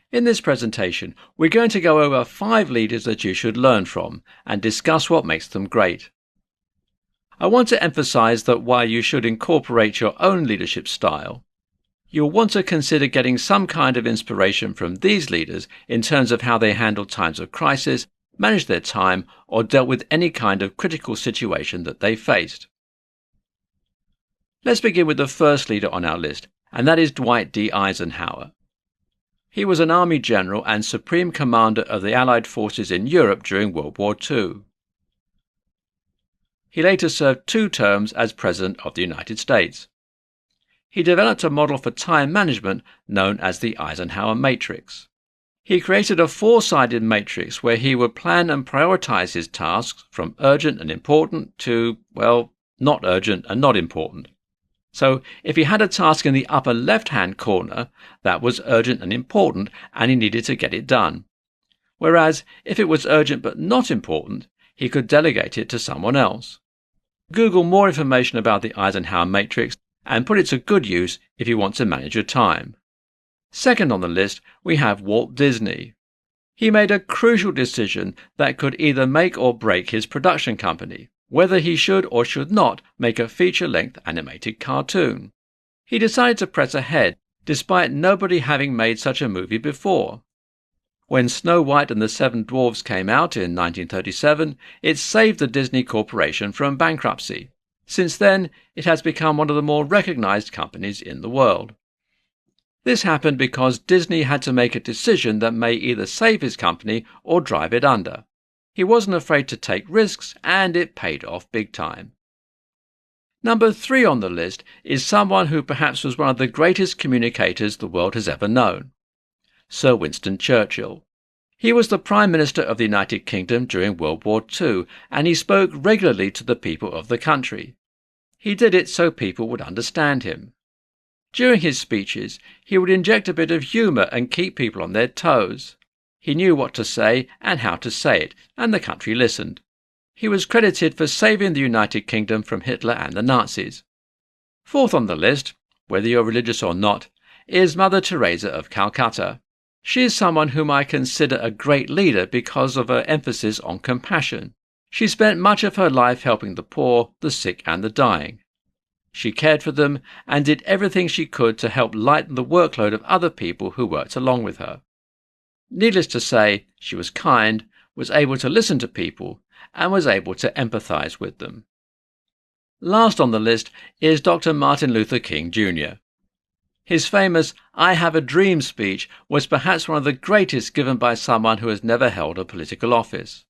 In this presentation, we're going to go over 5 leaders that you should learn from and discuss what makes them great. I want to emphasize that while you should incorporate your own leadership style, you'll want to consider getting some kind of inspiration from these leaders in terms of how they handled times of crisis, managed their time, or dealt with any kind of critical situation that they faced. Let's begin with the first leader on our list, and that is Dwight D. Eisenhower. He was an army general and supreme commander of the Allied forces in Europe during World War II. He later served 2 terms as President of the United States. He developed a model for time management known as the Eisenhower Matrix. He created a 4-sided matrix where he would plan and prioritize his tasks from urgent and important to, well, not urgent and not important. So if he had a task in the upper left-hand corner, that was urgent and important and he needed to get it done. Whereas if it was urgent but not important, he could delegate it to someone else. Google more information about the Eisenhower Matrix and put it to good use if you want to manage your time. Second on the list, we have Walt Disney. He made a crucial decision that could either make or break his production company, whether he should or should not make a feature-length animated cartoon. He decided to press ahead, despite nobody having made such a movie before. When Snow White and the 7 Dwarfs came out in 1937, it saved the Disney Corporation from bankruptcy. Since then, it has become one of the more recognized companies in the world. This happened because Disney had to make a decision that may either save his company or drive it under. He wasn't afraid to take risks, and it paid off big time. Number 3 on the list is someone who perhaps was one of the greatest communicators the world has ever known. Sir Winston Churchill. He was the Prime Minister of the United Kingdom during World War II, and he spoke regularly to the people of the country. He did it so people would understand him. During his speeches, he would inject a bit of humour and keep people on their toes. He knew what to say and how to say it, and the country listened. He was credited for saving the United Kingdom from Hitler and the Nazis. 4th on the list, whether you're religious or not, is Mother Teresa of Calcutta. She is someone whom I consider a great leader because of her emphasis on compassion. She spent much of her life helping the poor, the sick and the dying. She cared for them and did everything she could to help lighten the workload of other people who worked along with her. Needless to say, she was kind, was able to listen to people, and was able to empathize with them. Last on the list is Dr. Martin Luther King Jr. His famous "I Have a Dream" speech was perhaps one of the greatest given by someone who has never held a political office.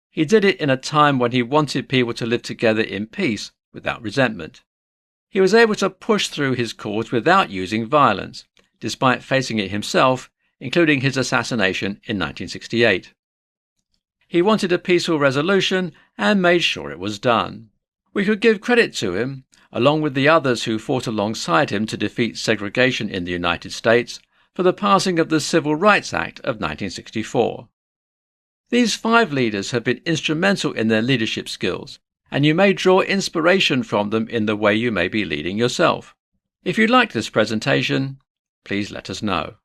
He did it in a time when he wanted people to live together in peace without resentment. He was able to push through his cause without using violence, despite facing it himself, including his assassination in 1968. He wanted a peaceful resolution and made sure it was done. We could give credit to him, along with the others who fought alongside him to defeat segregation in the United States, for the passing of the Civil Rights Act of 1964. These 5 leaders have been instrumental in their leadership skills, and you may draw inspiration from them in the way you may be leading yourself. If you liked this presentation, please let us know.